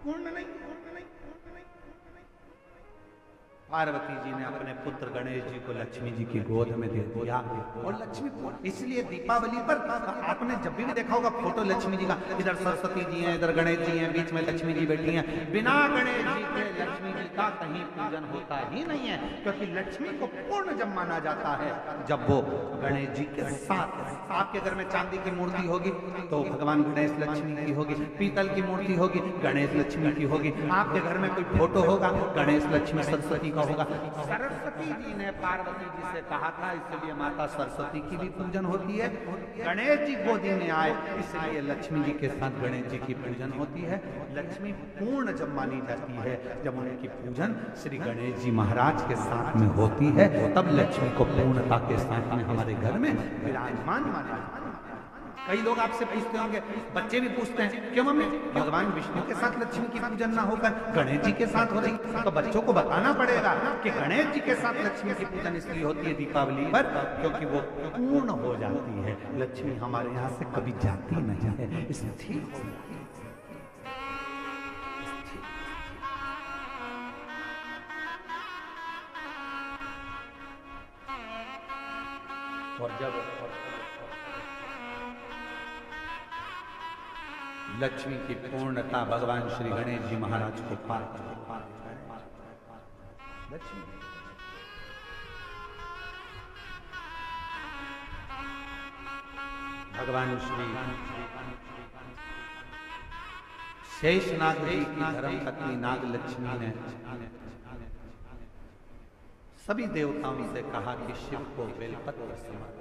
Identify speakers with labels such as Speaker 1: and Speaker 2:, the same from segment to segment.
Speaker 1: पूर्ण नहीं। पार्वती जी ने अपने पुत्र गणेश जी को लक्ष्मी जी की गोद में दे दिया और लक्ष्मी, इसलिए दीपावली पर आपने जब भी देखा होगा फोटो लक्ष्मी जी का, इधर सरस्वती जी हैं, इधर गणेश जी हैं, बीच में लक्ष्मी जी बैठी हैं। बिना गणेश जी के लक्ष्मी जी का कहीं पूजन होता ही नहीं है, क्योंकि लक्ष्मी को पूर्ण जब माना जाता है जब वो गणेश जी के साथ। आपके घर में चांदी की मूर्ति होगी तो भगवान गणेश लक्ष्मी की होगी, पीतल की मूर्ति होगी गणेश लक्ष्मी की होगी, आपके घर में कोई फोटो होगा गणेश लक्ष्मी सरस्वती का होगा। सरस्वती जी ने पार्वती जी से कहा था, इसलिए माता सरस्वती की भी पूजन होती है। गणेश जी गोदी में आए इसलिए लक्ष्मी जी के साथ गणेश जी की पूजन होती है। लक्ष्मी पूर्ण जब मानी जाती है जब उनकी पूजन श्री गणेश जी महाराज के साथ में होती है, तब लक्ष्मी को पूर्णता के साथ में हमारे घर में विराजमान माना जाता है। कई लोग आपसे पूछते होंगे, बच्चे भी पूछते हैं, क्यों मम्मी भगवान विष्णु के साथ लक्ष्मी की पूजन ना होकर गणेश जी के साथ हो रही? तो बच्चों को बताना पड़ेगा कि गणेश जी के साथ लक्ष्मी की पूजन इसलिए होती है दीपावली पर, क्योंकि वो पूर्ण हो जाती है। लक्ष्मी हमारे यहाँ से कभी जाती नहीं है, स्थिर। और जब लक्ष्मी की पूर्णता भगवान श्री गणेश जी महाराज को पार लक्ष्मी भगवान श्री शेषनाग जी की धर्म पत्नी नाग लक्ष्मी ने सभी देवताओं से कहा कि शिव को बेलपत्र समर्पित।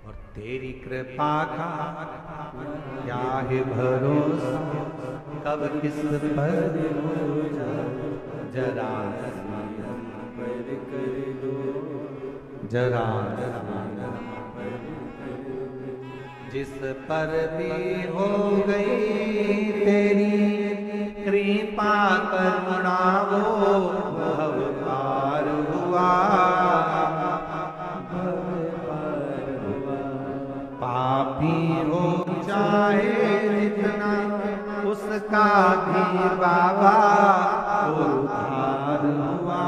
Speaker 1: और तेरी कृपा का क्या है भरोसा, कब किस पर जरा जरा जिस पर भी हो गई तेरी कृपा करुणा वो भव पार हुआ। पापी हो चाहे जितना उसका भी बाबा उद्धार हुआ।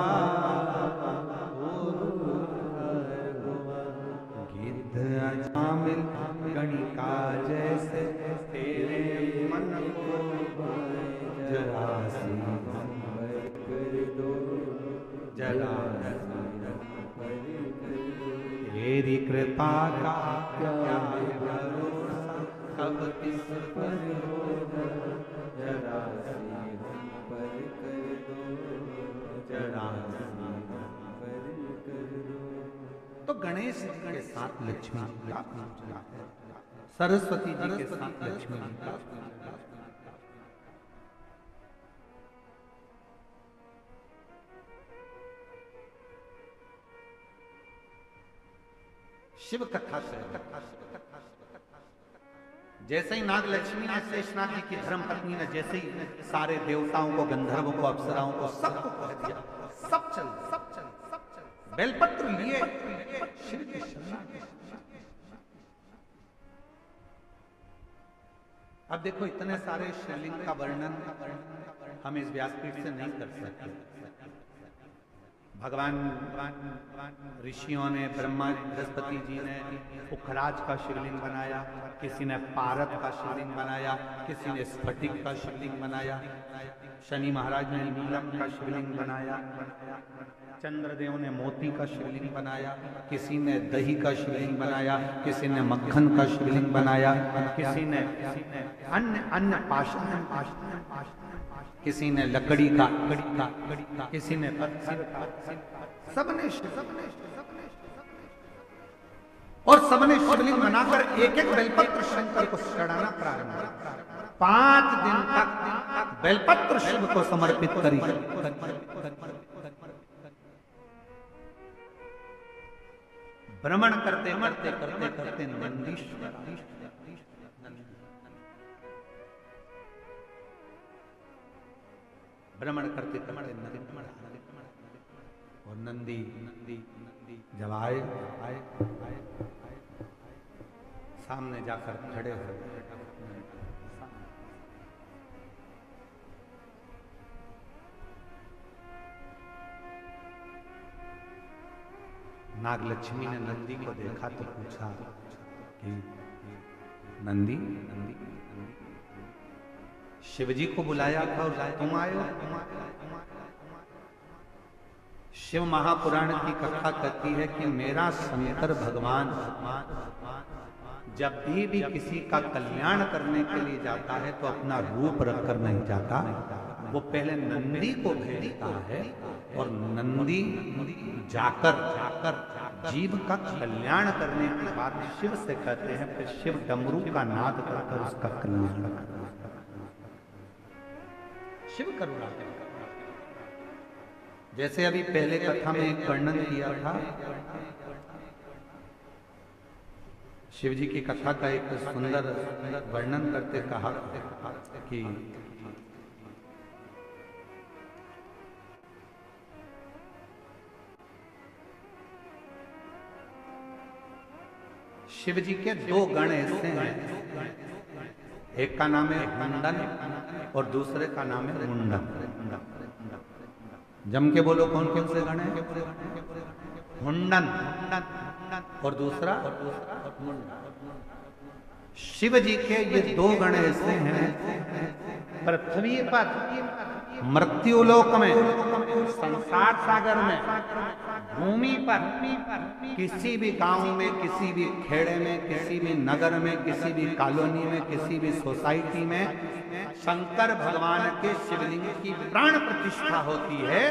Speaker 1: गिद्ध अजामिल गणिका जैसे तेरे मन को जरा सी कर दो, जरा तेरी कृपा का क्या भरोसा, कब किस पर जरा पर कर दो, जरा कर दो। तो गणेश जी के साथ लक्ष्मी जी का पूजना है, सरस्वती जी के साथ लक्ष्मी जी का पूजना। शिव कथा से जैसे ही नाग लक्ष्मी ने शेषनाग जी की धर्म पत्नी ने जैसे ही सारे देवताओं को, गंधर्वों को, अप्सराओं को सबको कह दिया, सब चल बेलपत्र लिए शिव के शरण। अब देखो इतने सारे शिवलिंग का वर्णन हम इस व्यासपीठ से नहीं कर सकते। भगवान ऋषियों ने, ब्रह्मा बृहस्पति जी ने पुखराज का शिवलिंग बनाया, किसी ने पारद का शिवलिंग बनाया, किसी ने स्फटिक का शिवलिंग बनाया, शनि महाराज ने नीलम का शिवलिंग बनाया, चंद्रदेव ने मोती का शिवलिंग बनाया, किसी ने दही का शिवलिंग बनाया, किसी ने मक्खन का शिवलिंग बनाया, किसी ने अन्य पाषाण, किसी ने लकड़ी का, किसी ने पत्थर का, सबने और सबने शिवलिंग बनाकर एक एक बेलपत्र शंकर को चढ़ाना प्रारंभ किया। 5 दिन तक बेलपत्र शिव को समर्पित करी। भ्रमण करते करते करते करते नंदीश्वर भ्रमण करते करते और नंदी जब आए सामने जाकर खड़े हो। नागलक्ष्मी ने नंदी को देखा तो पूछा कि नंदी, शिवजी को बुलाया था और तुम आए हो? शिव महापुराण की कथा कहती है कि मेरा शंकर भगवान जब भी किसी का कल्याण करने के लिए जाता है तो अपना रूप रखकर नहीं जाता, वो पहले नंदी को भेजता है और नंदी जाकर जीव का कल्याण करने के बाद शिव से कहते हैं, फिर शिव डमरू का नाद करकर उसका कल्याण करता है। शिव करुणा, जैसे अभी पहले कथा में एक वर्णन किया था, शिव जी की कथा का एक सुंदर वर्णन करते कहा कि शिव जी के दो गण ऐसे हैं, एक का नाम है हुंडन और दूसरे का नाम है मुंडन। जम के बोलो कौन कौन से गण हैं? हुंडन और दूसरा शिव जी के ये दो गण ऐसे हैं, पृथ्वी पर मृत्युलोक में, संसार सागर में, भूमि पर, किसी भी गांव में, किसी भी खेड़े में, किसी भी नगर में, किसी भी कॉलोनी में, किसी भी सोसाइटी में शंकर भगवान के शिवलिंग की प्राण प्रतिष्ठा होती है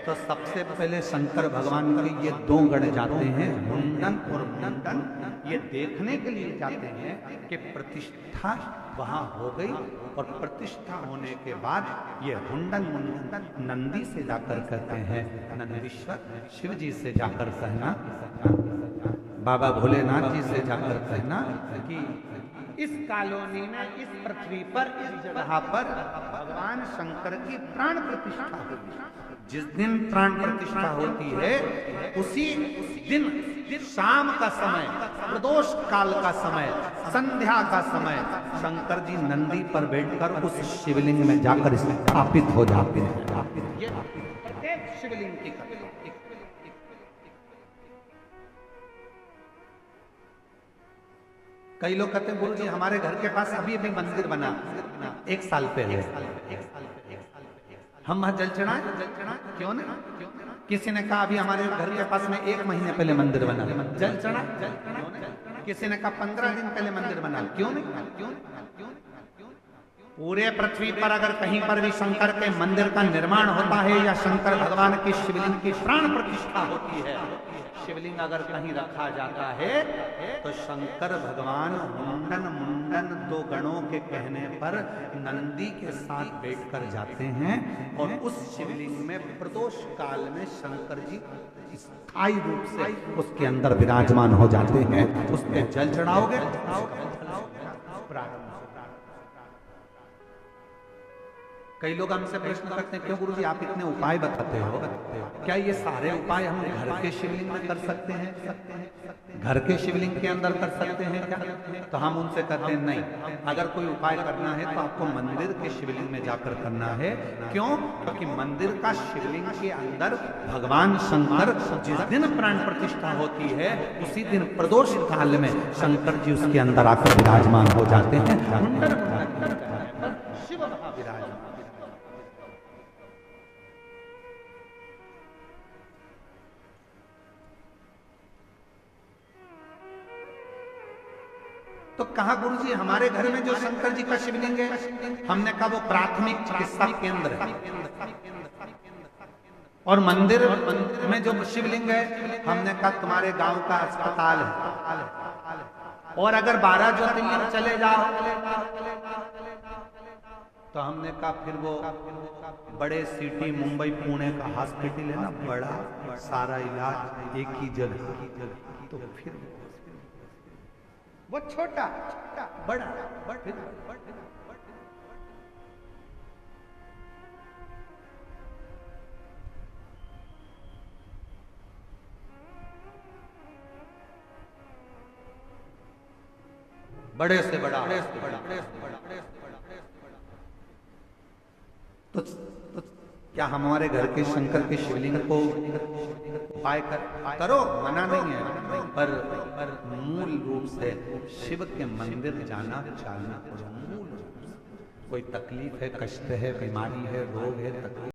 Speaker 1: तो सबसे पहले शंकर भगवान के ये दो गण जाते हैं, मुंडन और मुंडन। ये देखने के लिए जाते हैं कि प्रतिष्ठा वहां हो गई, और प्रतिष्ठा होने के बाद ये हुंडन मुंडन नंदी से जाकर कहते हैं, नंदीश्वर शिव जी से जाकर कहना, बाबा भोलेनाथ जी से जाकर कहना कि इस कॉलोनी में, इस पृथ्वी पर, इस जगह पर भगवान शंकर की प्राण प्रतिष्ठा होती है। जिस दिन प्राण प्रतिष्ठा होती है उसी दिन शाम का समय, प्रदोष काल का समय, संध्या का समय, शंकर जी नंदी पर बैठकर उस शिवलिंग में जाकर स्थापित हो जाते हैं। ये प्रत्येक शिवलिंग की कथा। कई लोग कहते हैं गुरु जी हमारे घर के पास अभी अभी मंदिर बना, 1 साल पहले हम वहां जल चढ़ाए, क्यों ना? किसी ने कहा अभी हमारे घर के पास में 1 महीने पहले मंदिर बना, जल चढ़ा। किसी ने कहा 15 दिन पहले मंदिर बना, क्यों नहीं? पूरे पृथ्वी पर अगर कहीं पर भी शंकर के मंदिर का निर्माण होता है या शंकर भगवान की शिवलिंग की प्राण प्रतिष्ठा होती है, शिवलिंग अगर कहीं रखा जाता है तो शंकर भगवान मुंडन मुंडन दो गणों के कहने पर नंदी के साथ बैठकर जाते हैं और उस शिवलिंग में प्रदोष काल में शंकर जी स्थायी रूप से उसके अंदर विराजमान हो जाते हैं। उसमें जल चढ़ाओगे, कई लोग हमसे प्रश्न करते हैं क्यों गुरु जी आप इतने उपाय बताते हो, क्या ये सारे उपाय हम घर के शिवलिंग में कर सकते हैं? घर के शिवलिंग के अंदर कर सकते हैं क्या? तो हम उनसे कहते हैं नहीं, अगर कोई उपाय करना है तो आपको मंदिर के शिवलिंग में जाकर करना है। क्यों? क्योंकि मंदिर का शिवलिंग के अंदर भगवान शंकर जिस दिन प्राण प्रतिष्ठा होती है उसी दिन प्रदोष काल में शंकर जी उसके अंदर आकर विराजमान हो जाते हैं। शिव महाविराजमान। तो कहा गुरु जी हमारे घर में जो शंकर जी का शिवलिंग है, हमने कहा वो प्राथमिक चिकित्सा केंद्र है, और मंदिर में जो शिवलिंग है हमने कहा तुम्हारे गांव का अस्पताल है, और अगर 12 ज्योतिर्लिंग चले जाओ तो हमने कहा फिर वो बड़े सिटी मुंबई पुणे का हॉस्पिटल है ना, बड़ा सारा इलाज एक ही जगह, तो फिर वो छोटा बड़ा बड़े से बड़ा। तो क्या हमारे घर के शंकर के शिवलिंग को उपाय करो, मना नहीं है, पर मूल रूप से शिव के मंदिर जाना चालना करो। मूल रूप से कोई तकलीफ है, कष्ट है, बीमारी है, रोग है, तकलीफ